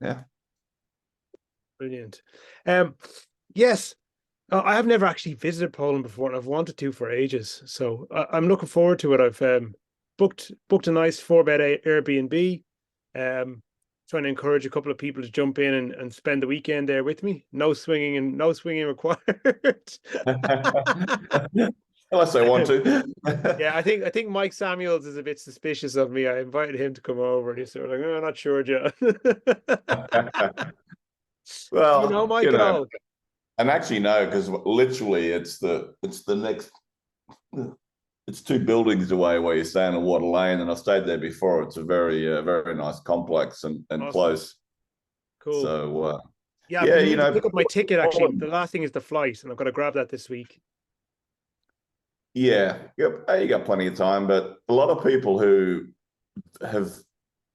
yeah. Brilliant. Yes, I have never actually visited Poland before, and I've wanted to for ages. So I'm looking forward to it. I've booked a nice 4-bed Airbnb. Trying to encourage a couple of people to jump in and spend the weekend there with me. No swinging required. Unless they want to. Yeah, I think Mike Samuels is a bit suspicious of me. I invited him to come over, and he's sort of like, "Oh, I'm not sure, John." You know Well, Mike at all? and actually no, because literally it's the next, it's 2 buildings away where you're staying in Water Lane, and I've stayed there before. It's a very very nice complex and Awesome. close. Cool. So Yeah, I've yeah, been meaning to pick up my ticket actually. The last thing is the flight, and I've got to grab that this week. yeah, you got plenty of time, but a lot of people who have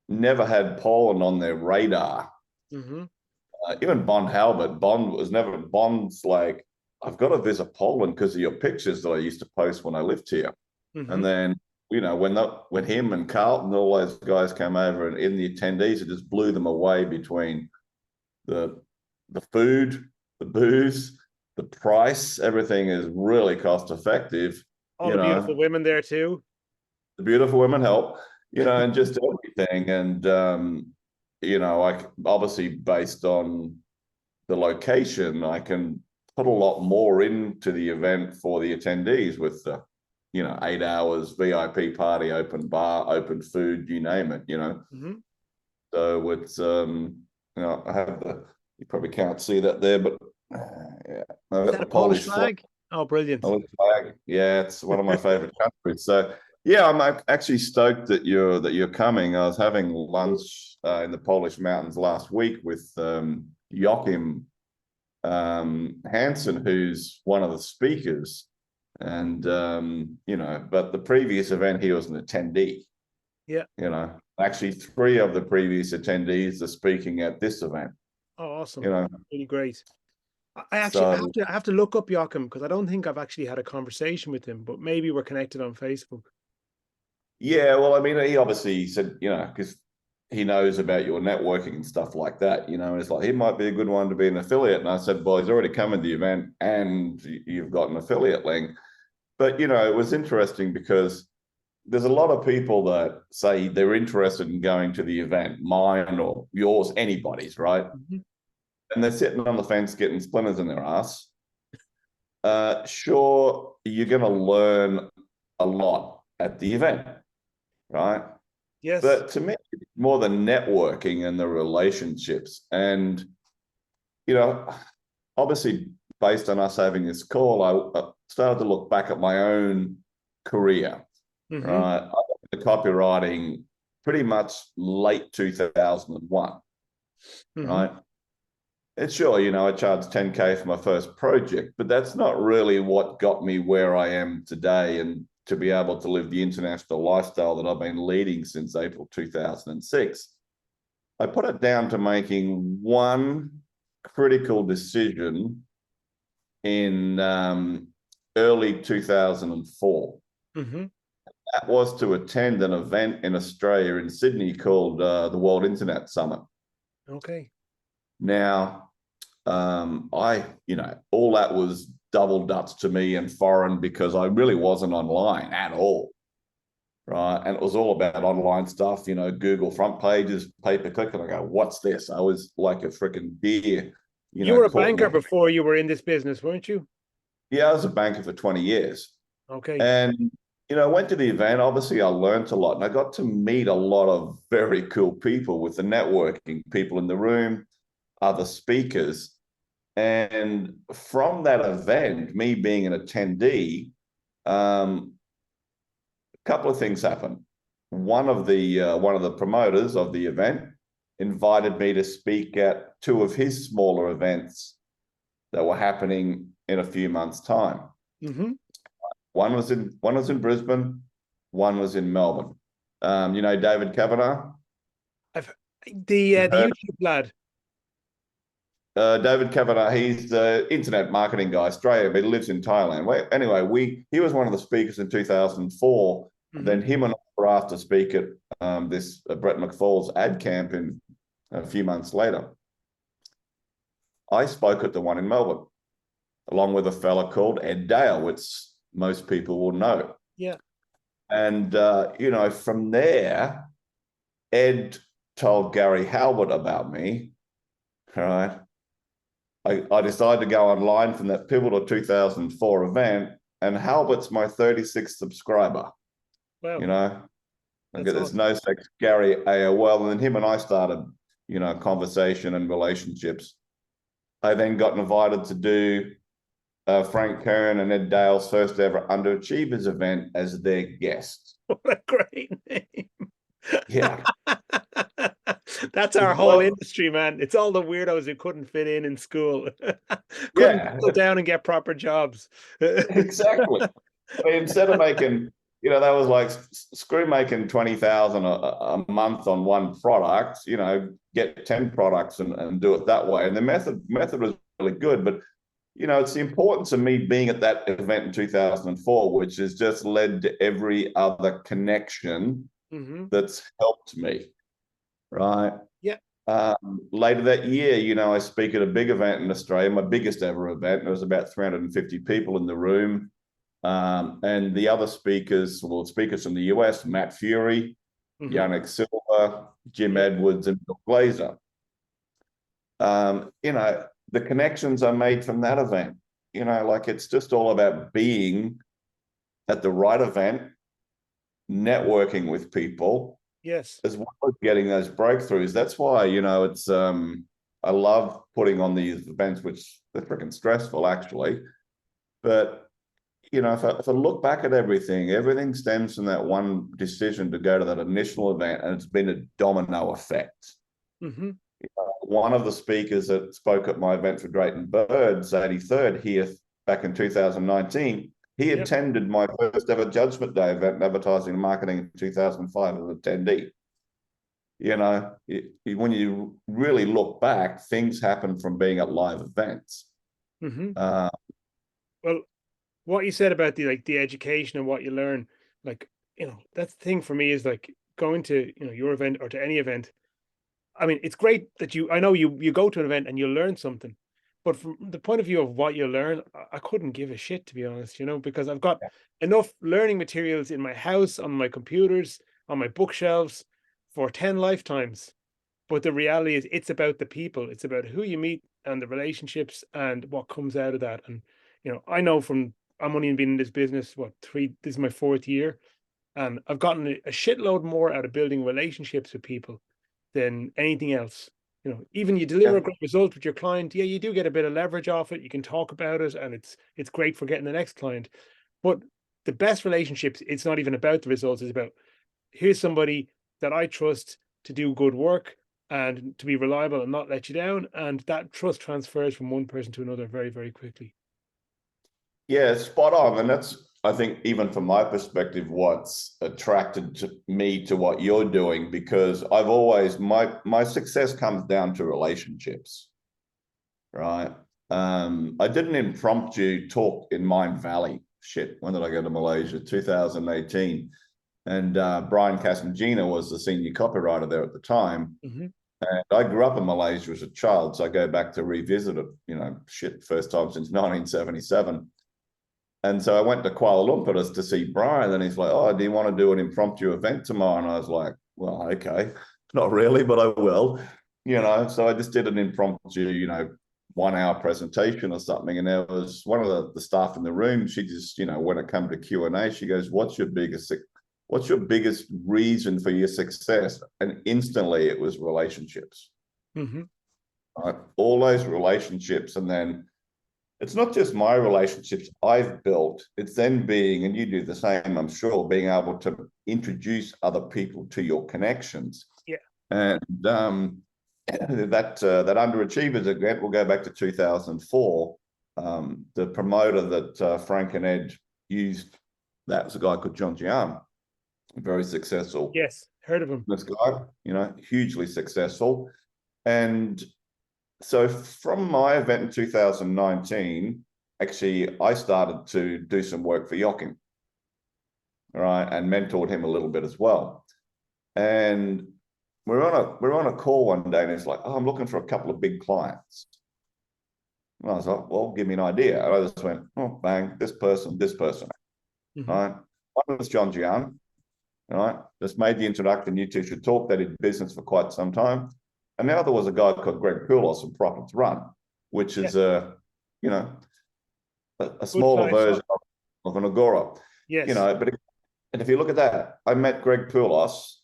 never had Poland on their radar, even Bond Halbert, Bond's like, I've got to visit Poland because of your pictures that I used to post when I lived here. And then, when him and Carlton, all those guys came over, and in the attendees, it just blew them away between the food, the booze, the price. Everything is really cost effective. All the beautiful women there too. The beautiful women help, and just everything. And I obviously, based on the location, I can put a lot more into the event for the attendees with the 8 hours VIP party, open bar, open food, you name it. So it's I have you probably can't see that there, but yeah, Is that a Polish flag? Oh, brilliant. Polish flag. Yeah, it's one of my favorite countries. So yeah, I'm actually stoked that you're coming. I was having lunch in the Polish mountains last week with Joachim Hansen, who's one of the speakers, and but the previous event he was an attendee. Yeah. Actually 3 of the previous attendees are speaking at this event. Oh, awesome. Really great. I have to look up Joachim, because I don't think I've actually had a conversation with him, but maybe we're connected on Facebook. Yeah, well, I mean, he obviously said, because he knows about your networking and stuff like that, and it's like, he might be a good one to be an affiliate. And I said, well, he's already come to the event and you've got an affiliate link. But, it was interesting because there's a lot of people that say they're interested in going to the event, mine or yours, anybody's, right? And they're sitting on the fence getting splinters in their ass. Sure, you're going to learn a lot at the event, right? Yes. But to me, it's more the networking and the relationships. And, obviously, based on us having this call, I started to look back at my own career, right? I got into copywriting pretty much late 2001, right? And sure, I charged 10K for my first project, but that's not really what got me where I am today, and to be able to live the international lifestyle that I've been leading since April 2006. I put it down to making one critical decision in early 2004. That was to attend an event in Australia, in Sydney, called the World Internet Summit. Okay. Now, all that was double Dutch to me and foreign, because I really wasn't online at all, right? And it was all about online stuff, Google front pages, pay-per-click, and I go, what's this? I was like a freaking deer. You were a banker before you were in this business, weren't you? Yeah, I was a banker for 20 years. Okay. And, I went to the event. Obviously, I learned a lot, and I got to meet a lot of very cool people with the networking, people in the room, other speakers. And from that event, me being an attendee, a couple of things happened. One of the promoters of the event invited me to speak at 2 of his smaller events that were happening in a few months' time. One was in Brisbane, one was in Melbourne. David Kavanagh? The YouTube lad. David Kavanagh, he's the internet marketing guy, Australia, but he lives in Thailand. Anyway, he was one of the speakers in 2004. Then him and I were asked to speak at this Brett McFall's ad camp in a few months later, I spoke at the one in Melbourne, along with a fella called Ed Dale, which most people will know. Yeah. And, from there, Ed told Gary Halbert about me, right? I decided to go online from that pivotal 2004 event, and Halbert's my 36th subscriber. Wow. Like, That's there's awesome. no sex, Gary AOL, and then him and I started, conversation and relationships. I then got invited to do Frank Kern and Ed Dale's first ever Underachievers event as their guest. What a great name. Yeah. That's our whole industry, man. It's all the weirdos who couldn't fit in school. Couldn't settle down and get proper jobs. Exactly. I mean, instead of making, that was like, screw making 20,000 a month on one product, get 10 products and do it that way. And the method was really good, but it's the importance of me being at that event in 2004, which has just led to every other connection that's helped me, right? Yeah. Later that year, I speak at a big event in Australia, my biggest ever event. There was about 350 people in the room. And the other speakers from the US, Matt Fury, Yannick Silva, Jim Edwards, and Bill Glazer. The connections I made from that event, it's just all about being at the right event, networking with people, yes, as well as getting those breakthroughs. That's why, it's I love putting on these events, which they're freaking stressful actually. But if I look back at everything stems from that one decision to go to that initial event, and it's been a domino effect. One of the speakers that spoke at my event for Drayton Bird's 83rd here back in 2019, he attended my first ever Judgment Day event in advertising and marketing in 2005 as an attendee. When you really look back, things happen from being at live events. Well, what you said about the education and what you learn, that's the thing for me is like going to your event or to any event. I mean, it's great that I know you go to an event and you learn something, but from the point of view of what you learn, I couldn't give a shit, to be honest, because I've got enough learning materials in my house, on my computers, on my bookshelves for 10 lifetimes. But the reality is it's about the people. It's about who you meet and the relationships and what comes out of that. And, I know I'm only been in this business, this is my 4th year. And I've gotten a shitload more out of building relationships with people than anything else. Even you deliver a great result with your client, you do get a bit of leverage off it. You can talk about it, and it's great for getting the next client. But the best relationships, it's not even about the results. It's about, here's somebody that I trust to do good work and to be reliable and not let you down. And that trust transfers from one person to another very, very quickly. Yeah, spot on. And that's, I think, even from my perspective, what's attracted me to what you're doing, because I've always, my success comes down to relationships, right? I did an impromptu talk in Mind Valley. Shit, when did I go to Malaysia? 2018. And Brian Casangina was the senior copywriter there at the time. And I grew up in Malaysia as a child, so I go back to revisit it, first time since 1977. And so I went to Kuala Lumpur to see Brian, and he's like, "Oh, do you want to do an impromptu event tomorrow?" And I was like, "Well, okay, not really, but I will." So I just did an impromptu, 1-hour presentation or something. And there was one of the staff in the room. She just, when it came to Q&A, she goes, what's your biggest reason for your success? And instantly it was relationships. Right? All those relationships. And then it's not just my relationships I've built, it's then being, and you do the same, I'm sure, being able to introduce other people to your connections. Yeah. And that Underachievers event, will go back to 2004. The promoter that Frank and Ed used, that was a guy called John Gian, very successful. Yes, heard of him. This guy, hugely successful. And so from my event in 2019, actually, I started to do some work for Joachim, right, and mentored him a little bit as well. And we're on a call one day, and it's like, oh, I'm looking for a couple of big clients. And I was like, well, give me an idea. And I just went, oh, bang, this person. Mm-hmm. Right. One was John Gian, right? Just made the introduction. You two should talk. They did business for quite some time. And the other was a guy called Greg Poulos from Profits Run, which is a smaller version of an Agora. Yes. But if you look at that, I met Greg Poulos.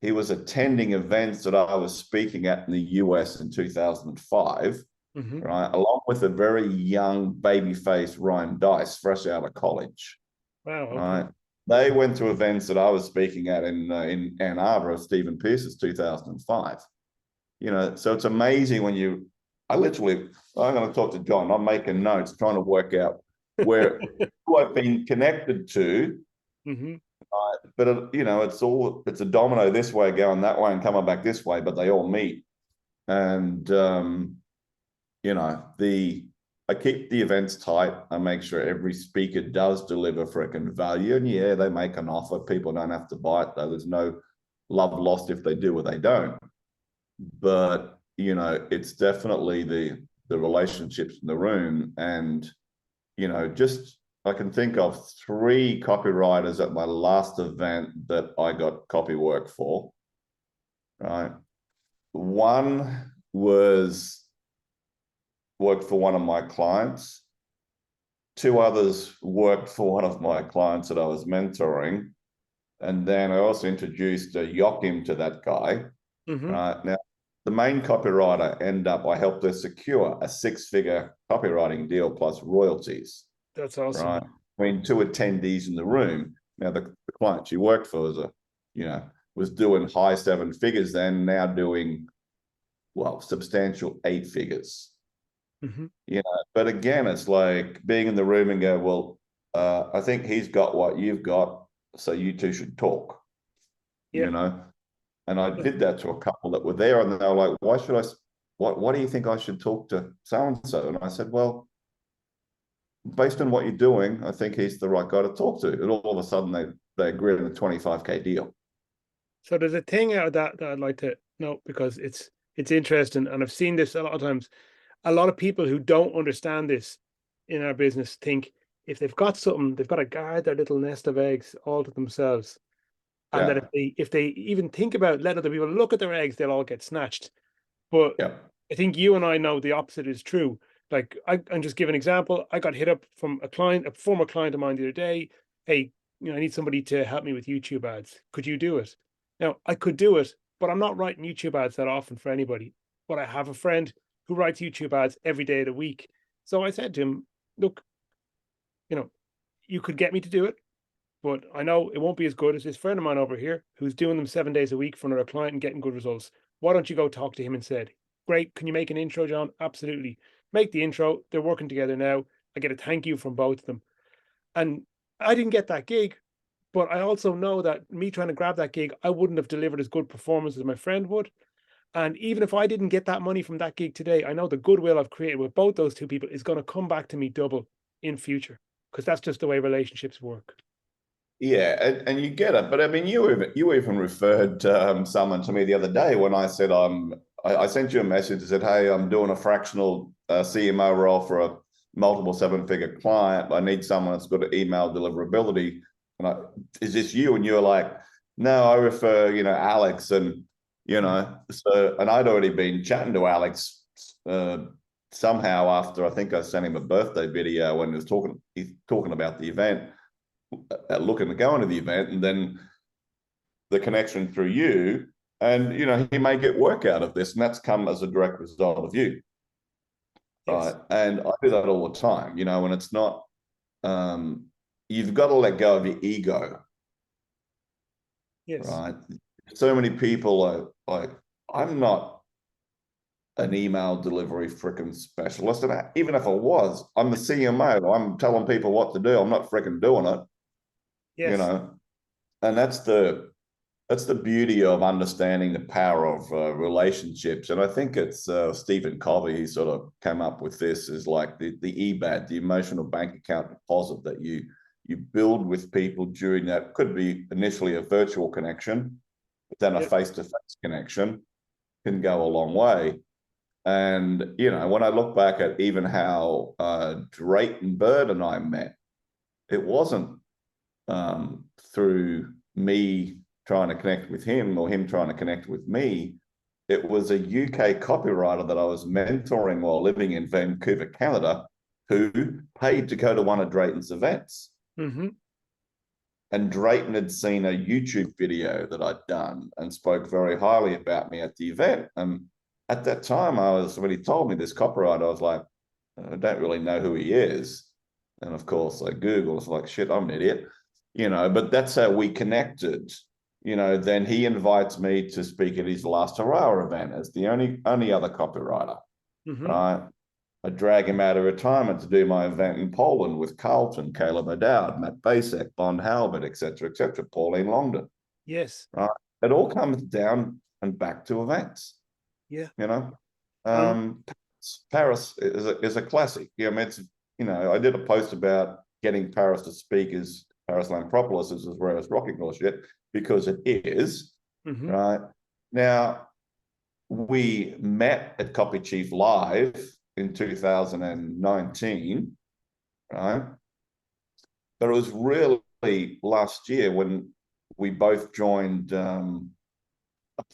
He was attending events that I was speaking at in the US in 2005, right? Along with a very young baby-faced Ryan Dice, fresh out of college. Wow. Okay. Right. They went to events that I was speaking at in Ann Arbor of Stephen Pierce's 2005. So it's amazing when I'm going to talk to John. I'm making notes, trying to work out who I've been connected to. But it's a domino this way going that way and coming back this way, but they all meet. And I keep the events tight. I make sure every speaker does deliver freaking value. And yeah, they make an offer. People don't have to buy it, though. There's no love lost if they do or they don't. But, it's definitely the relationships in the room. And, I can think of 3 copywriters at my last event that I got copy work for, right? One worked for one of my clients. 2 others worked for one of my clients that I was mentoring. And then I also introduced Joachim to that guy. Right? Now, the main copywriter I helped her secure a 6-figure copywriting deal plus royalties. That's awesome. Right. I mean, 2 attendees in the room. Now, the client she worked for was doing high 7 figures then, now doing, substantial 8 figures. But again, it's like being in the room and go, well, I think he's got what you've got, so you two should talk. And I did that to a couple that were there, and they were like, why do you think I should talk to so-and-so? And I said, well, based on what you're doing, I think he's the right guy to talk to. And all of a sudden they agreed on a 25K deal. So there's a thing out of that I'd like to know, because it's interesting, and I've seen this a lot of times. A lot of people who don't understand this in our business think if they've got something, they've got to guard their little nest of eggs all to themselves. And that if they even think about letting other people look at their eggs, they'll all get snatched. But I think you and I know the opposite is true. Like, I'm just give an example. I got hit up from a former client of mine the other day. Hey, I need somebody to help me with YouTube ads. Could you do it? Now, I could do it, but I'm not writing YouTube ads that often for anybody. But I have a friend who writes YouTube ads every day of the week. So I said to him, look, you could get me to do it, but I know it won't be as good as this friend of mine over here who's doing them 7 days a week for another client and getting good results. Why don't you go talk to him instead? Great. Can you make an intro, John? Absolutely. Make the intro. They're working together now. I get a thank you from both of them. And I didn't get that gig, but I also know that me trying to grab that gig, I wouldn't have delivered as good performance as my friend would. And even if I didn't get that money from that gig today, I know the goodwill I've created with both those 2 people is going to come back to me double in future, because that's just the way relationships work. Yeah, and you get it. But I mean, you even referred someone to me the other day when I said I sent you a message that said, hey, I'm doing a fractional CMO role for a multiple 7-figure client. I need someone that's good at email deliverability. And is this you? And you're like, no, I refer, Alex. And, and I'd already been chatting to Alex somehow after I think I sent him a birthday video when he's talking about the event, looking to go into the event, and then the connection through you. And, he may get work out of this, and that's come as a direct result of you. Yes. Right. And I do that all the time, and it's not, you've got to let go of your ego. Yes. Right. So many people are like, I'm not an email delivery freaking specialist. And even if I was, I'm the CMO. I'm telling people what to do. I'm not freaking doing it. Yes. And that's the beauty of understanding the power of relationships. And I think it's Stephen Covey, he sort of came up with this, is like the EBAD, the emotional bank account deposit that you build with people during that. Could be initially a virtual connection, but then a face-to-face connection can go a long way. And, you know, when I look back at even how Drayton Bird and I met, it wasn't through me trying to connect with him or him trying to connect with me. It was a UK copywriter that I was mentoring while living in Vancouver, Canada, who paid to go to one of Drayton's events. Mm-hmm. And Drayton had seen a YouTube video that I'd done and spoke very highly about me at the event. And at that time, when he told me this copywriter, I was like, I don't really know who he is. And of course, I Googled, it's like, shit, I'm an idiot, you know, but that's how we connected. You know, then he invites me to speak at his last Hurrah event as the only other copywriter, right? I drag him out of retirement to do my event in Poland with Carlton, Caleb O'Dowd, Matt Basek, Bond Halbert, etc., Pauline Longden. Yes. Right. It all comes down and back to events. Yeah. You know, Paris is a classic. Yeah, I mean, it's, you know, I did a post about getting Paris to speak as Paris Lampropolis as rare as rocking horse shit, because it is. Right. Now, we met at Copy Chief Live in 2019, right? But it was really last year when we both joined a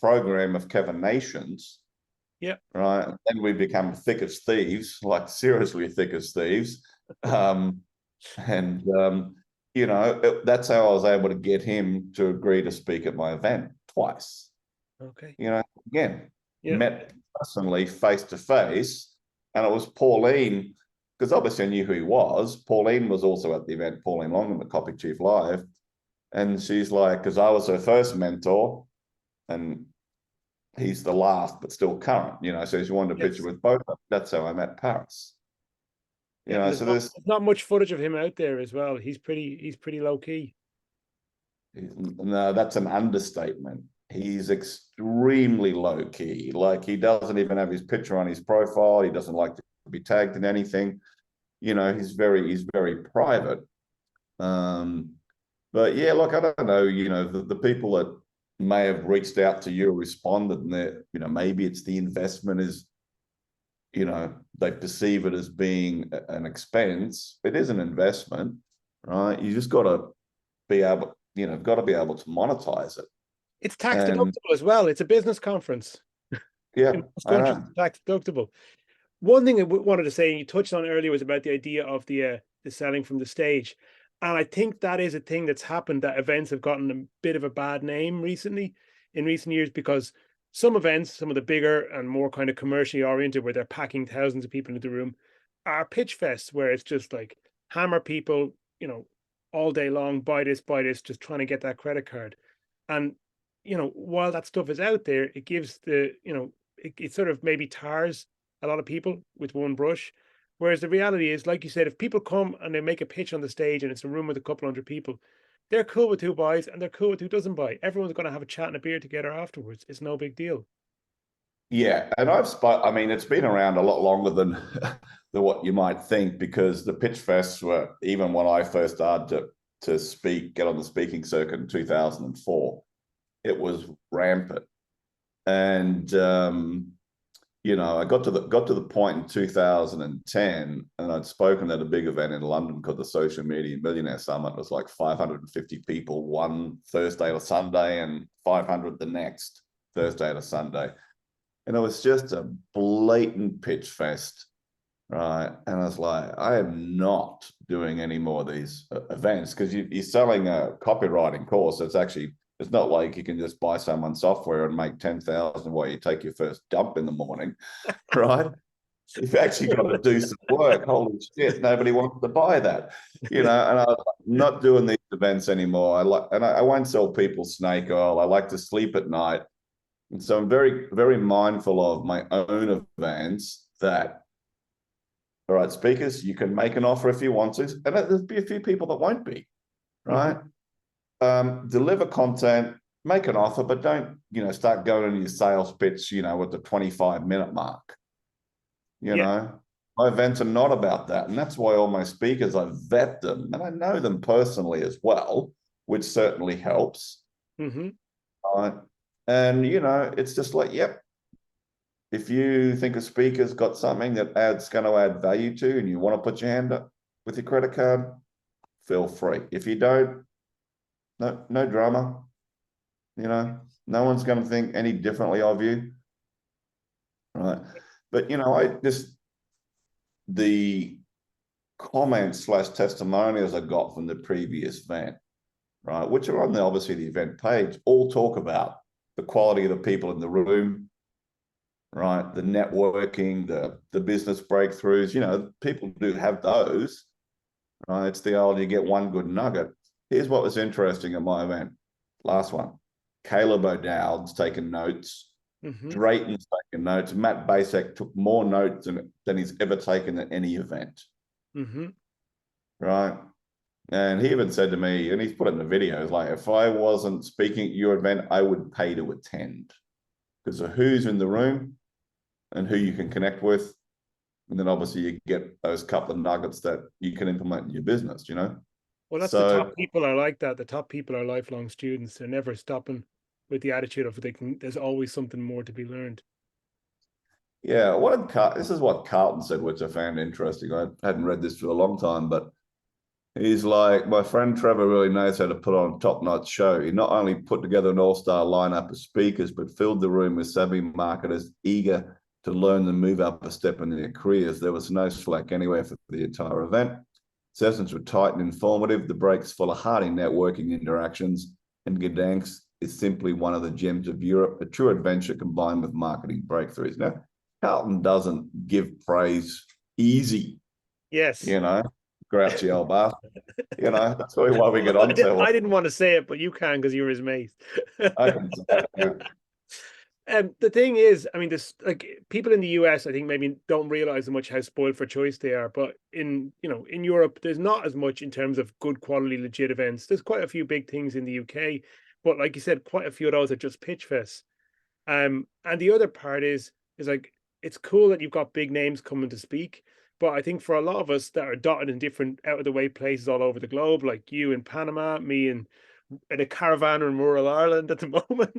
program of Kevin Nations. Yeah. Right. And then we become thick as thieves, like seriously thick as thieves. You know, that's how I was able to get him to agree to speak at my event twice. Okay. You know, again, met personally face to face. And it was Pauline, because obviously I knew who he was. Pauline was also at the event, Pauline Longman, the Copy Chief Live. And she's like, because I was her first mentor and he's the last, but still current, you know, so she wanted a picture with both of them. That's how I met Paris. You know, so there's not much footage of him out there as well. He's pretty low key. No, that's an understatement. He's extremely low key. Like, he doesn't even have his picture on his profile. He doesn't like to be tagged in anything. You know, he's very private. But yeah, look, I don't know, you know, the people that may have reached out to you, responded, and they're, you know, maybe it's the investment is, you know, they perceive it as being an expense. It is an investment, right? You just got to be able, you know, got to be able to monetize it. It's tax deductible as well. It's a business conference. Yeah, it's tax deductible. One thing I wanted to say, and you touched on earlier, was about the idea of the selling from the stage. And I think that is a thing that's happened, that events have gotten a bit of a bad name in recent years, because some events, some of the bigger and more kind of commercially oriented, where they're packing thousands of people into the room, are pitch fests where it's just like hammer people, you know, all day long, buy this, just trying to get that credit card. And, you know, while that stuff is out there, it gives the, you know, it sort of maybe tars a lot of people with one brush. Whereas the reality is, like you said, if people come and they make a pitch on the stage and it's a room with a couple hundred people, they're cool with who buys and they're cool with who doesn't buy. Everyone's going to have a chat and a beer together afterwards. It's no big deal. Yeah, and I mean, it's been around a lot longer than what you might think, because the pitch fests were, even when I first started to get on the speaking circuit in 2004, it was rampant. And you know, I got to the point in 2010, and I'd spoken at a big event in London called the Social Media Millionaire Summit. It was like 550 people one Thursday to Sunday and 500 the next Thursday to Sunday. And it was just a blatant pitch fest, right? And I was like, I am not doing any more of these events, because you're selling a copywriting course. It's not like you can just buy someone's software and make 10,000 while you take your first dump in the morning, right? You've actually got to do some work. Holy shit, nobody wants to buy that, you know. And I'm not doing these events anymore. I won't sell people snake oil. I like to sleep at night. And so I'm very, very mindful of my own events that, all right, speakers, you can make an offer if you want to, and there'll be a few people that won't be, right? Deliver content, make an offer, but don't, you know, start going into your sales pitch, you know, at the 25-minute mark. You know, my events are not about that. And that's why all my speakers, I vet them, and I know them personally as well, which certainly helps. Right. And, it's just like, yep, if you think a speaker's got something that going to add value to, and you want to put your hand up with your credit card, feel free. If you don't, no drama. No one's going to think any differently of you, right? But the comments / testimonials I got from the previous event, right, which are on obviously the event page, all talk about the quality of the people in the room, right? The networking, the business breakthroughs. People do have those, right? It's the old, you get one good nugget. Here's what was interesting at my event, last one. Caleb O'Dowd's taken notes. Drayton's taken notes. Matt Basek took more notes than he's ever taken at any event. Right? And he even said to me, and he's put it in the video, it's like, if I wasn't speaking at your event, I would pay to attend, because of who's in the room and who you can connect with. And then obviously you get those couple of nuggets that you can implement in your business, Well, that's the top people are like that. The top people are lifelong students. They're never stopping with the attitude of there's always something more to be learned. Yeah, this is what Carlton said, which I found interesting. I hadn't read this for a long time, but he's like, my friend Trevor really knows how to put on a top-notch show. He not only put together an all-star lineup of speakers, but filled the room with savvy marketers eager to learn and move up a step in their careers. There was no slack anywhere for the entire event. Sessions were tight and informative. The breaks full of hearty networking interactions, and Gdansk is simply one of the gems of Europe, a true adventure combined with marketing breakthroughs. Now, Carlton doesn't give praise easy. Yes. Grouchy old bastard. That's really why we get on to I didn't want to say it, but you can, because you're his mate. I can say it. The thing is, I mean, this, like, people in the US, I think maybe don't realize how much how spoiled for choice they are. But in Europe, there's not as much in terms of good quality, legit events. There's quite a few big things in the UK, but like you said, quite a few of those are just pitch fests. And the other part is like, it's cool that you've got big names coming to speak. But I think for a lot of us that are dotted in different out of the way places all over the globe, like you in Panama, me in a caravan in rural Ireland at the moment.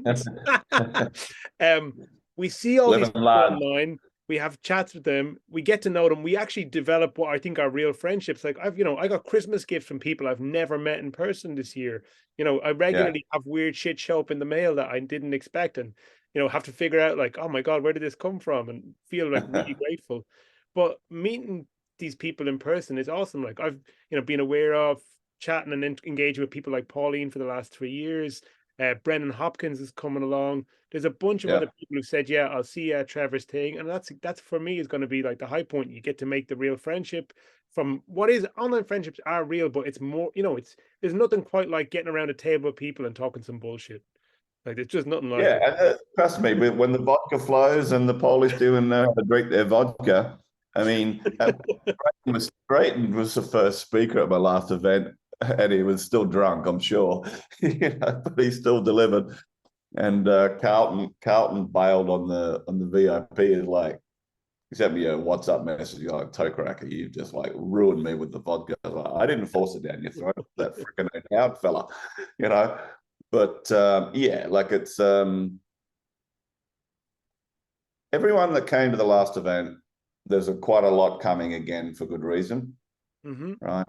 We see all these people online. We have chats with them. We get to know them. We actually develop what I think are real friendships. Like I got Christmas gifts from people I've never met in person this year. I regularly have weird shit show up in the mail that I didn't expect, and have to figure out, like, oh my God, where did this come from? And feel like really grateful. But meeting these people in person is awesome. Like I've been aware of, chatting and engaging with people like Pauline for the last 3 years. Brendan Hopkins is coming along. There's a bunch of other people who said, yeah, I'll see Trevor's thing. And that's for me is going to be like the high point. You get to make the real friendship from what is online. Friendships are real, but it's more, there's nothing quite like getting around a table of people and talking some bullshit. Like, there's just nothing like it. And trust me, when the vodka flows and the Polish do know how to drink their vodka, I mean, Drayton was the first speaker at my last event, and he was still drunk, I'm sure, but he still delivered. And Carlton bailed on the VIP. Is like, he sent me a WhatsApp message, like, Toecracker, you've just like ruined me with the vodka. I didn't force it down your throat, that freaking out fella, But like, it's everyone that came to the last event, there's quite a lot coming again for good reason, right?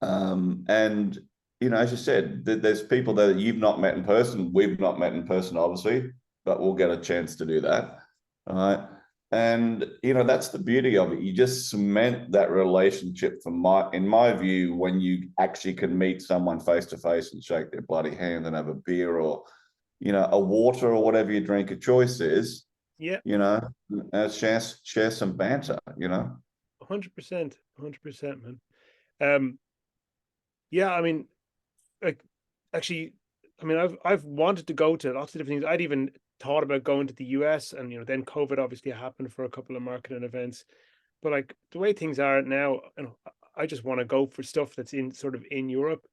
And as you said, there's people that you've not met in person. We've not met in person, obviously, but we'll get a chance to do that, right? And that's the beauty of it. You just cement that relationship. In my view, when you actually can meet someone face to face and shake their bloody hand and have a beer or a water or whatever your drink of choice is. Yeah. Share some banter. 100%, 100%, man. Yeah, I mean, like, actually, I mean, I've wanted to go to lots of different things. I'd even thought about going to the US, and then COVID obviously happened for a couple of marketing events. But like, the way things are now, I just want to go for stuff that's in sort of in Europe.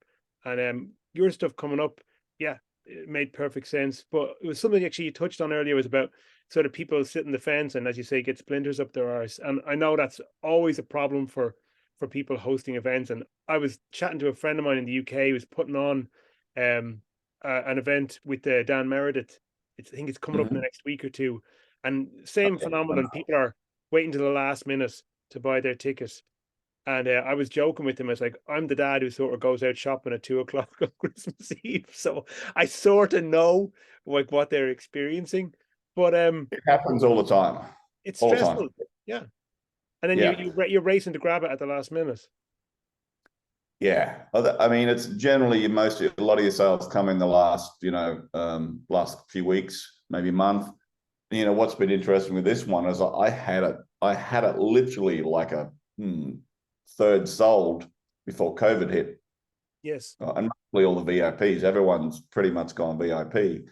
And your stuff coming up, yeah, it made perfect sense. But it was something actually you touched on earlier, was about sort of people sitting the fence and, as you say, get splinters up their arse. And I know that's always a problem for people hosting events. And I was chatting to a friend of mine in the UK who was putting on an event with Dan Meredith, I think it's coming up in the next week or two. And same phenomenon. People are waiting to the last minute to buy their tickets. And I was joking with him. I was like, I'm the dad who sort of goes out shopping at 2:00 on Christmas Eve. So I sort of know like what they're experiencing. But it happens all the time. it's All the stressful. time. Yeah. And then Yeah. you're racing to grab it at the last minute. Yeah, I mean, it's generally a lot of your sales come in the last, last few weeks, maybe month. What's been interesting with this one is I had it literally like a third sold before COVID hit. Yes. And mostly all the VIPs, everyone's pretty much gone VIP.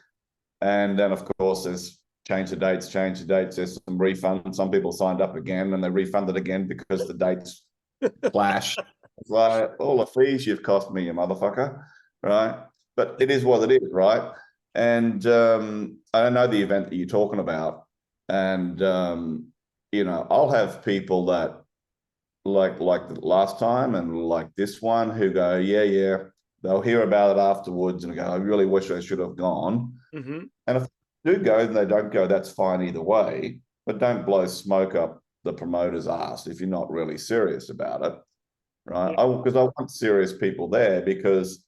And then of course there's change the dates. There's some refunds. Some people signed up again and they refunded again because the dates clash. It's like, all the fees you've cost me, you motherfucker, right? But it is what it is, right? And I don't know the event that you're talking about. And, I'll have people that like the last time and like this one who go, yeah, they'll hear about it afterwards and go, I really wish I should have gone. And if they do go and they don't go, that's fine either way. But don't blow smoke up the promoter's ass if you're not really serious about it. Right, because I want serious people there, because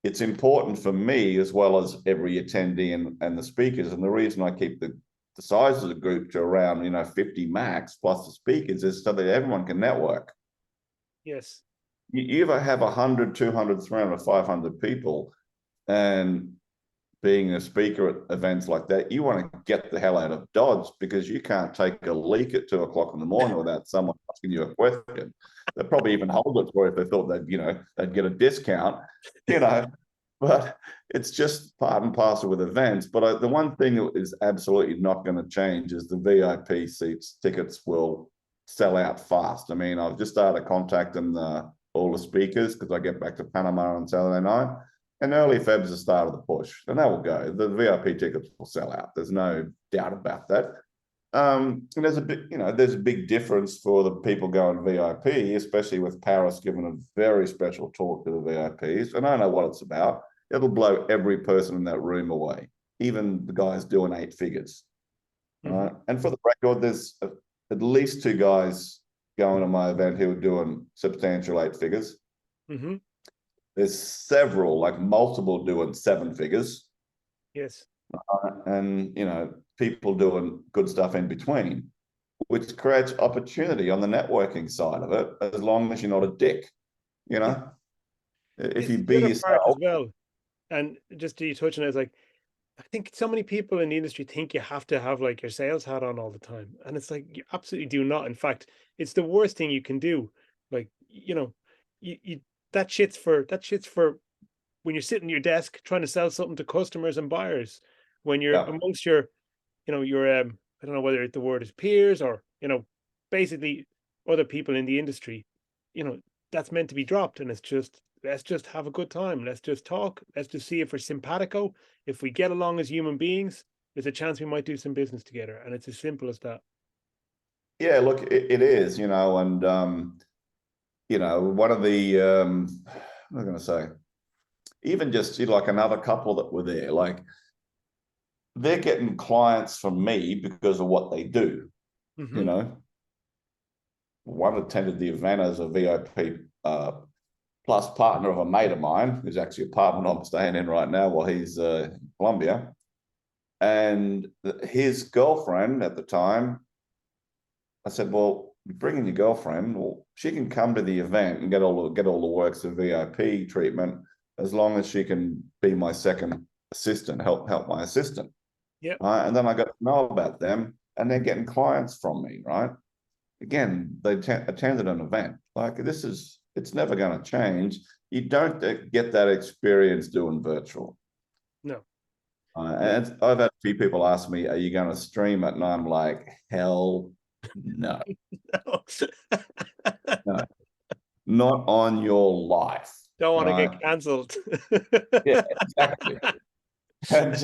it's important for me as well as every attendee and the speakers. And the reason I keep the size of the group to around 50 max plus the speakers is so that everyone can network. Yes. You either have 100, 200, 300, 500 people, and being a speaker at events like that, you want to get the hell out of Dodge, because you can't take a leak at 2:00 in the morning without someone asking you a question. They'd probably even hold it for if they thought they'd get a discount, but it's just part and parcel with events. But the one thing that is absolutely not going to change is the VIP tickets will sell out fast. I mean, I've just started contacting all the speakers because I get back to Panama on Saturday night. And early Feb's the start of the push, and that will go. The VIP tickets will sell out. There's no doubt about that. And there's a big difference for the people going VIP, especially with Paris giving a very special talk to the VIPs. And I know what it's about. It'll blow every person in that room away, even the guys doing 8 figures. Right? And for the record, there's at least 2 guys going to my event who are doing substantial 8 figures. There's several, like multiple, doing 7 figures. Yes. And, people doing good stuff in between, which creates opportunity on the networking side of it, as long as you're not a dick, If you be yourself. As well. And just to touch on it, like, I think so many people in the industry think you have to have like your sales hat on all the time. And it's like, you absolutely do not. In fact, it's the worst thing you can do. Like, that shit's for when you're sitting at your desk trying to sell something to customers and buyers. When you're amongst your I don't know whether the word is peers or basically other people in the industry, that's meant to be dropped. And it's just, let's just have a good time. Let's just talk. Let's just see if we're simpatico. If we get along as human beings, there's a chance we might do some business together. And it's as simple as that. Yeah, look, it is, and one of the I'm going to say, even just like another couple that were there, like they're getting clients from me because of what they do. One attended the event as a VIP plus partner of a mate of mine, who's actually a apartment I'm staying in right now while he's in Colombia. And his girlfriend at the time, I said, well, bring in your girlfriend. Well, she can come to the event and get all the works of VIP treatment, as long as she can be my second assistant, help my assistant. Yeah. And then I got to know about them, and they're getting clients from me, right? Again, they attended an event. Like, it's never going to change. You don't get that experience doing virtual. No. And I've had a few people ask me, are you going to stream it? And I'm like, hell no. No. Not on your life. Don't want to get cancelled. Yeah, exactly. And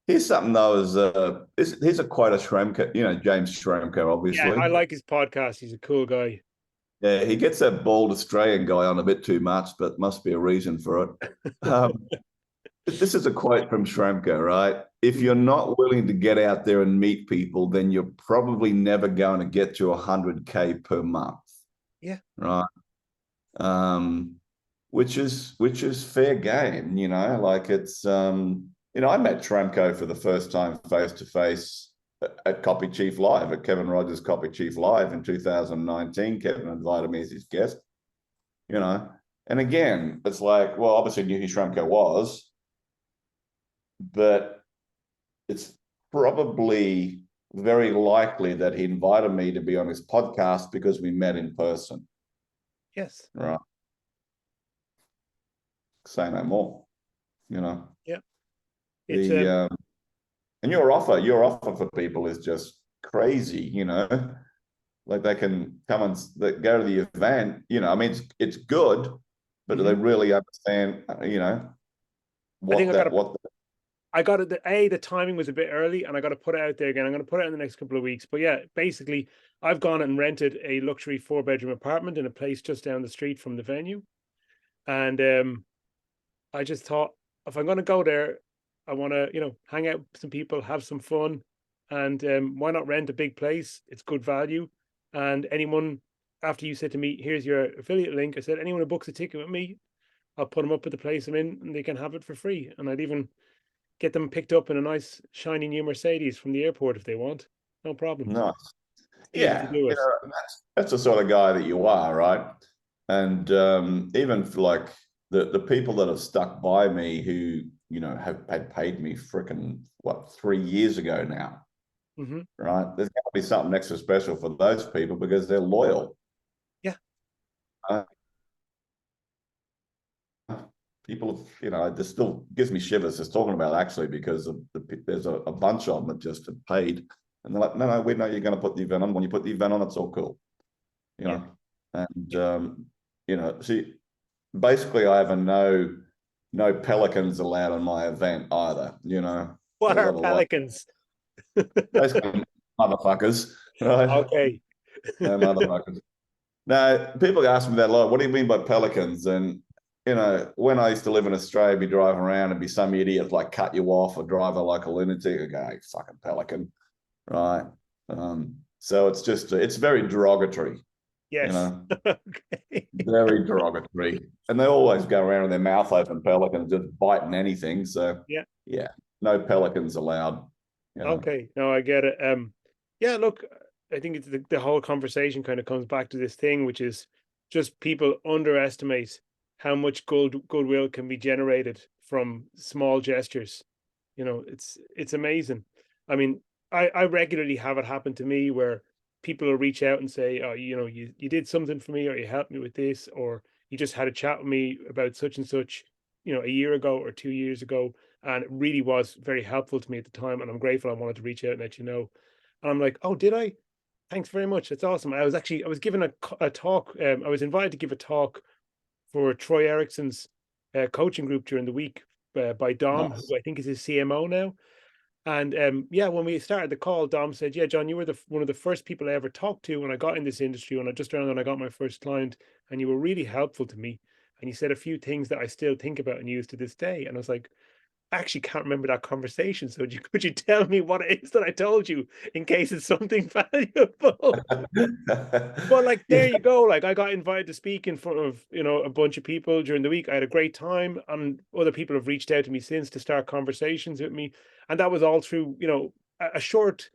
here's something though, here's a quote of Schramker, James Schramker, obviously. Yeah, I like his podcast. He's a cool guy. Yeah, he gets that bald Australian guy on a bit too much, but must be a reason for it. This is a quote from Shramko, right? If you're not willing to get out there and meet people, then you're probably never going to get to 100K per month. Yeah. Right. Which is fair game, like it's I met Shramko for the first time face to face at Copy Chief Live, at Kevin Rogers Copy Chief Live in 2019. Kevin invited me as his guest, and again, it's like, well, obviously knew who Shramko was, but it's probably very likely that he invited me to be on his podcast because we met in person. Yes. Right. Say no more, Yeah. It's and your offer for people is just crazy, like they can come and go to the event, I mean, it's good, but do they really understand, I got it. The timing was a bit early, and I got to put it out there again. I'm going to put it in the next couple of weeks. But yeah, basically, I've gone and rented a luxury 4-bedroom apartment in a place just down the street from the venue, and I just thought, if I'm going to go there, I want to, hang out with some people, have some fun, and why not rent a big place? It's good value, and anyone, after you said to me, "Here's your affiliate link," I said, anyone who books a ticket with me, I'll put them up at the place I'm in, and they can have it for free, and I'd even get them picked up in a nice shiny new Mercedes from the airport if they want. No problem. Nice. Easy to do it. That's the sort of guy that you are, right? And even for like the people that have stuck by me who, have had paid me frickin' 3 years ago now, right? There's got to be something extra special for those people because they're loyal. Yeah. People, it just still gives me shivers just talking about it, actually, because there's a bunch of them that just have paid, and they're like, no, we know you're going to put the event on. When you put the event on, it's all cool, and see, basically, I have a no pelicans allowed on my event either. What are pelicans? Basically, motherfuckers, right? Okay. No, motherfuckers. Now, people ask me that a lot. What do you mean by pelicans? And when I used to live in Australia, be driving around and be some idiot like cut you off or drive like a lunatic. I go, hey, fucking pelican, right? So it's very derogatory. Yes. Okay. Very derogatory, and they always go around with their mouth open, pelicans just biting anything. So yeah, no pelicans allowed. Okay, no, I get it. Yeah, look, I think it's the whole conversation kind of comes back to this thing, which is just people underestimate how much goodwill can be generated from small gestures. It's amazing. I mean, I regularly have it happen to me where people will reach out and say, oh, you did something for me, or you helped me with this, or you just had a chat with me about such and such, a year ago or 2 years ago. And it really was very helpful to me at the time. And I'm grateful. I wanted to reach out and let you know. And I'm like, oh, did I? Thanks very much. That's awesome. I was given a talk. I was invited to give a talk for Troy Erickson's coaching group during the week by Dom, Nice. who I think is his CMO now. And when we started the call, Dom said, yeah, John, you were one of the first people I ever talked to when I got in this industry, when I got my first client, and you were really helpful to me. And you said a few things that I still think about and use to this day. And I was like, I actually can't remember that conversation. So could you tell me what it is that I told you in case it's something valuable? But like, there you go. Like, I got invited to speak in front of, a bunch of people during the week. I had a great time, and other people have reached out to me since to start conversations with me. And that was all through, a short,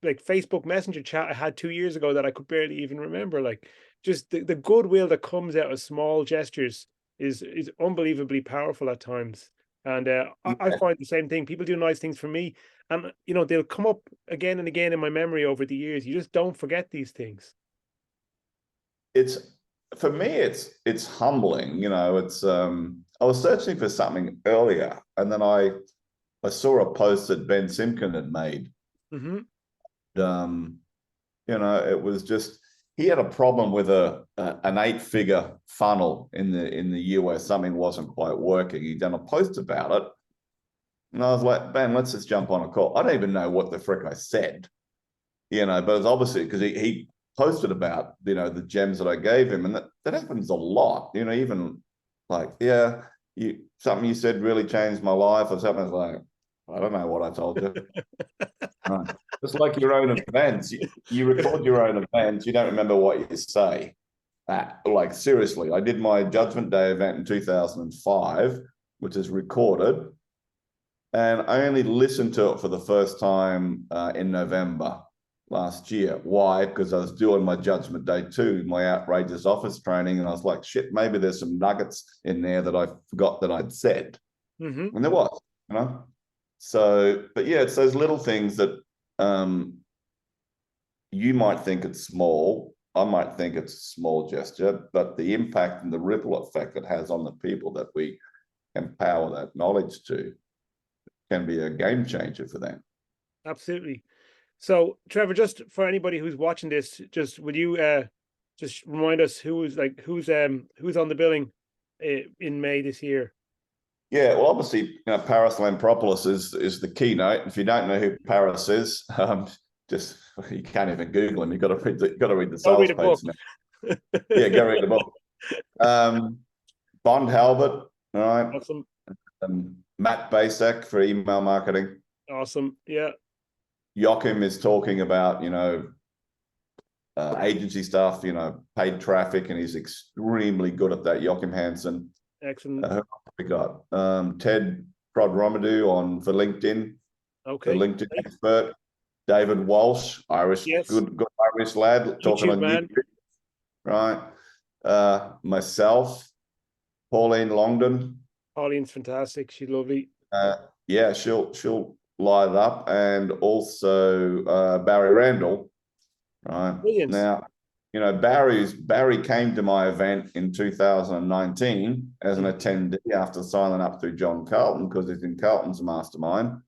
like, Facebook Messenger chat I had 2 years ago that I could barely even remember. Like, just the goodwill that comes out of small gestures is unbelievably powerful at times. And I find the same thing. People do nice things for me, and they'll come up again and again in my memory over the years. You just don't forget these things. It's for me, it's humbling. It's I was searching for something earlier, and then I saw a post that Ben Simkin had made. It was just, he had a problem with an 8-figure funnel in the US. Something wasn't quite working. He'd done a post about it, and I was like, Ben, let's just jump on a call. I don't even know what the frick I said, but it's obviously because he posted about the gems that I gave him, and that happens a lot. Even like, yeah, something you said really changed my life or something. I was like, I don't know what I told you. Right. Just like your own events, you record your own events, you don't remember what you say. Like seriously, I did my Judgment Day event in 2005, which is recorded, and I only listened to it for the first time in November last year. Why? Because I was doing my Judgment Day 2, my outrageous office training, and I was like, shit, maybe there's some nuggets in there that I forgot that I'd said. Mm-hmm. And there was, you know. So, but yeah, it's those little things that you might think it's small. I might think it's a small gesture, but the impact and the ripple effect it has on the people that we empower that knowledge to can be a game changer for them. Absolutely. So, Trevor, just for anybody who's watching this, just would you just remind us who's on the billing in May this year? Yeah, well, obviously, you know, Paris Lampropoulos is the keynote. If you don't know who Paris is, just you can't even Google him. You've got to read the Go read sales a book. page now. Yeah, go read the book. Bond Halbert, all right. Awesome. Matt Basek for email marketing. Awesome. Yeah. Joachim is talking about, you know, agency stuff, you know, paid traffic, and he's extremely good at that. Joachim Hansen. Excellent. We got Ted Prodromadu for LinkedIn, Okay. the LinkedIn expert. David Walsh, Irish, Yes. good Irish lad, talking on man. YouTube, right? Myself, Pauline Longdon. Pauline's fantastic. She's lovely. Yeah, she'll light up, and also Barry Randall. Right. Brilliant. Now, you know, Barry came to my event in 2019 as an attendee after signing up through John Carlton, because he's in Carlton's mastermind.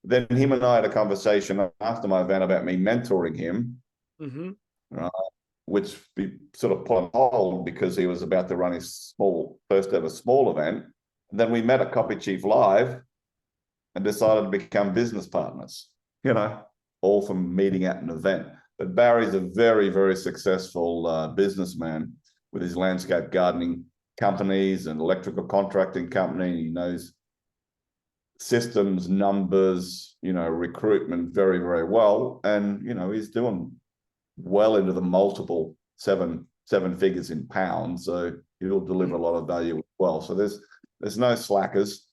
Then him and I had a conversation after my event about me mentoring him, right, which we sort of put on hold because he was about to run his first ever small event. And then we met at Copy Chief Live and decided to become business partners, you know, all from meeting at an event. But Barry's a very, very successful businessman with his landscape gardening companies and electrical contracting company. He knows systems, numbers, you know, recruitment very, very well. And, you know, he's doing well into the multiple seven figures in pounds. So he'll deliver a lot of value as well. So there's no slackers.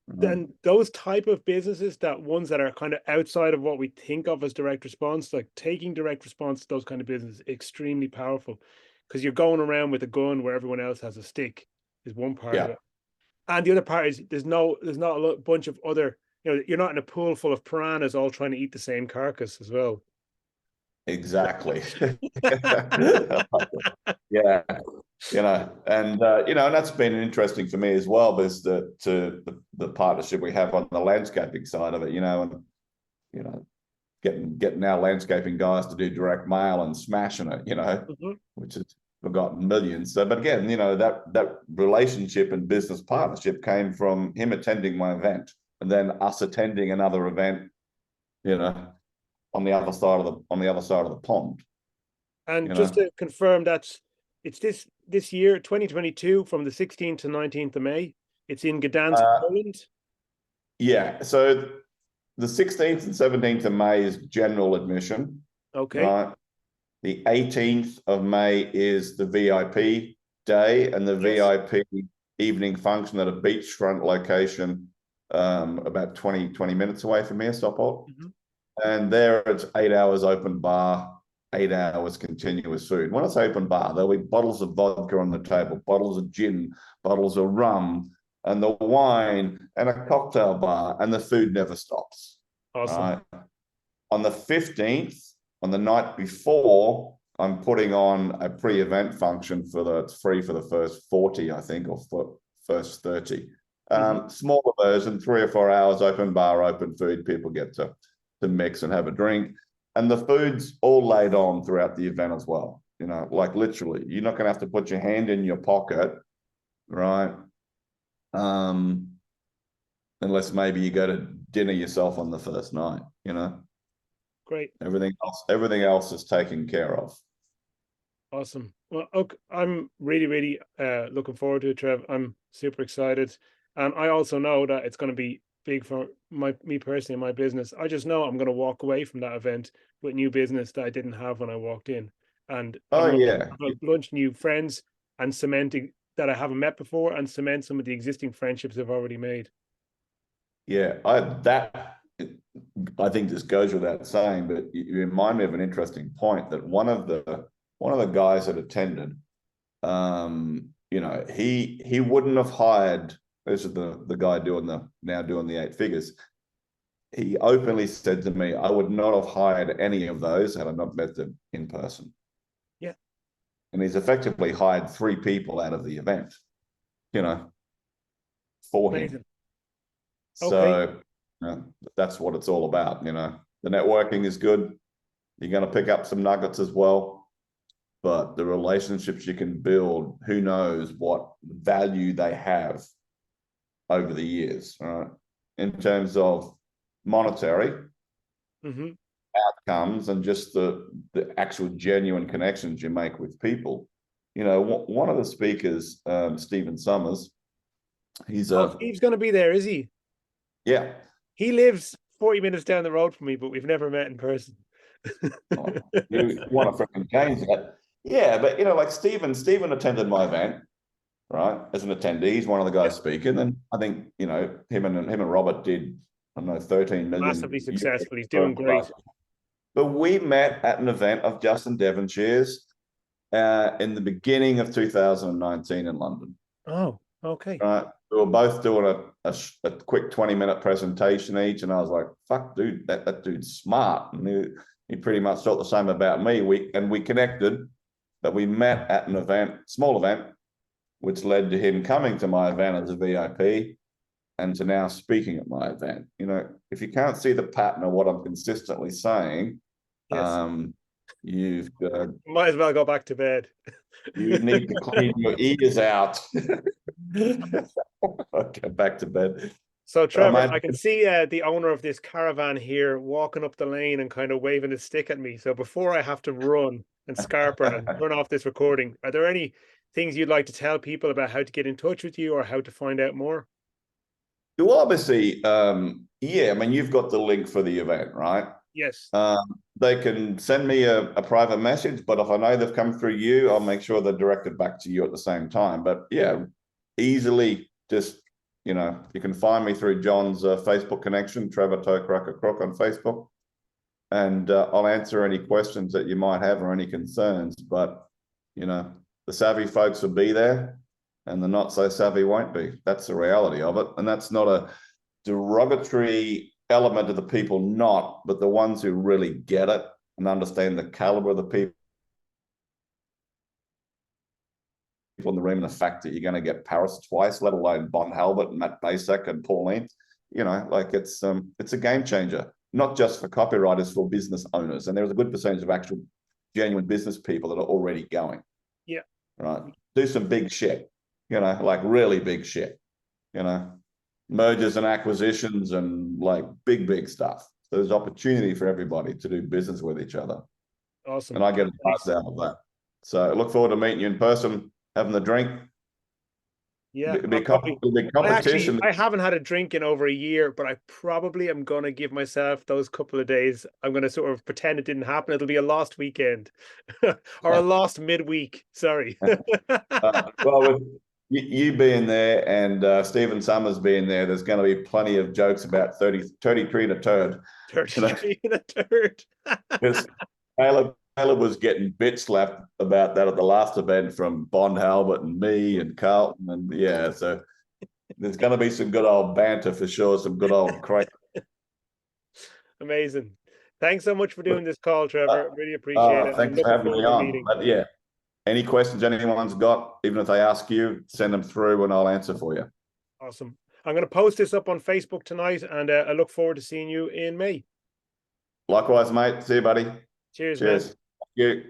Then those type of businesses, ones that are kind of outside of what we think of as direct response, like taking direct response to those kind of businesses, extremely powerful, because you're going around with a gun where everyone else has a stick, is one part of it. And the other part is there's not a bunch of other, you know, you're not in a pool full of piranhas all trying to eat the same carcass as well. Exactly. Yeah. You know, and you know, and that's been interesting for me as well, because the partnership we have on the landscaping side of it, you know, and you know, getting our landscaping guys to do direct mail and smashing it, you know, which has forgotten millions. So, but again, you know, that relationship and business partnership came from him attending my event and then us attending another event, you know, on the other side of the pond. And just to confirm, it's this year, 2022, from the 16th to 19th of May. It's in Gdansk, Poland. Yeah. So the 16th and 17th of May is general admission. Okay. Right. The 18th of May is the VIP day, and the VIP evening function at a beachfront location, about 20 minutes away from here, Stockport. And there it's 8 hours open bar, 8 hours continuous food. When I say open bar, there'll be bottles of vodka on the table, bottles of gin, bottles of rum, and the wine, and a cocktail bar, and the food never stops. Awesome. On the 15th, on the night before, I'm putting on a pre-event function it's free for the first 40, I think, or for first 30. Smaller version, 3 or 4 hours, open bar, open food. People get to mix and have a drink. And the food's all laid on throughout the event as well. You know, like literally, you're not going to have to put your hand in your pocket, right? Unless maybe you go to dinner yourself on the first night, you know. Great. Everything else is taken care of. Awesome. Well, okay, I'm really, really looking forward to it, Trev. I'm Super excited. And I also know that it's going to be big for me personally in my business. I just know I'm going to walk away from that event with new business that I didn't have when I walked in. And I'm Oh going to yeah, have a bunch of new friends and cementing that I haven't met before and cement some of the existing friendships I've already made. yeah. I think this goes without saying, but you remind me of an interesting point that one of the guys that attended, he wouldn't have hired. This is the guy doing the 8 figures. He openly said to me, "I would not have hired any of those had I not met them in person." Yeah. And he's effectively hired 3 people out of the event, for him. Amazing. Okay. So that's what it's all about. The networking is good. You're going to pick up some nuggets as well, but the relationships you can build, who knows what value they have over the years, right? In terms of monetary outcomes and just the actual genuine connections you make with people. One of the speakers, Stephen Summers, he's Steve's going to be there, is he? Yeah. He lives 40 minutes down the road from me, but we've never met in person. Oh, you want to freaking change that? Yeah, but like Stephen attended my event, right? As an attendee, he's one of the guys speaking, and I think him and Robert did, I don't know, 13 million. Massively successful. He's doing great. But we met at an event of Justin Devonshire's in the beginning of 2019 in London. Oh, okay. Right. We were both doing a quick 20-minute presentation each, and I was like, "Fuck, dude, that dude's smart." And he pretty much thought the same about me. We connected, but we met at an event, small event, which led to him coming to my event as a VIP, and to now speaking at my event. If you can't see the pattern of what I'm consistently saying, yes. You've might as well go back to bed. You need to clean your ears out. Okay, back to bed. So Trevor, I can see the owner of this caravan here walking up the lane and kind of waving his stick at me. So before I have to run and scarper and turn off this recording, are there any things you'd like to tell people about how to get in touch with you or how to find out more? Well, obviously, yeah, I mean, you've got the link for the event, right? Yes. They can send me a private message, but if I know they've come through you, I'll make sure they're directed back to you at the same time. But yeah, easily just, you can find me through John's Facebook connection, Trevor Toecracker Crook on Facebook. And I'll answer any questions that you might have or any concerns. But, the savvy folks will be there and the not so savvy won't be. That's the reality of it. And that's not a derogatory element of the people not, but the ones who really get it and understand the caliber of the people in the room and the fact that you're going to get Paris twice, let alone Bond Halbert and Matt Basak and Pauline. It's a game changer, not just for copywriters, for business owners. And there's a good percentage of actual genuine business people that are already going. Yeah. Right. Do some big shit, like really big shit, mergers and acquisitions and like big stuff. So there's opportunity for everybody to do business with each other. Awesome. And I get a buzz out of that. So I look forward to meeting you in person, having the drink. Yeah, it'll be competition. I haven't had a drink in over a year, but I probably am going to give myself those couple of days. I'm going to sort of pretend it didn't happen. It'll be a lost weekend or a lost midweek. Sorry. Well, with you being there and Stephen Summers being there, there's going to be plenty of jokes about 33 and a turd. 33 and a turd. Because Taylor was getting bitch slapped about that at the last event from Bond Halbert and me and Carlton. And yeah, so there's going to be some good old banter for sure, some good old crack. Amazing. Thanks so much for doing this call, Trevor. Really appreciate it. Thanks for having me on. But yeah, any questions anyone's got, even if they ask you, send them through and I'll answer for you. Awesome. I'm going to post this up on Facebook tonight and I look forward to seeing you in May. Likewise, mate. See you, buddy. Cheers, Man. Thank you.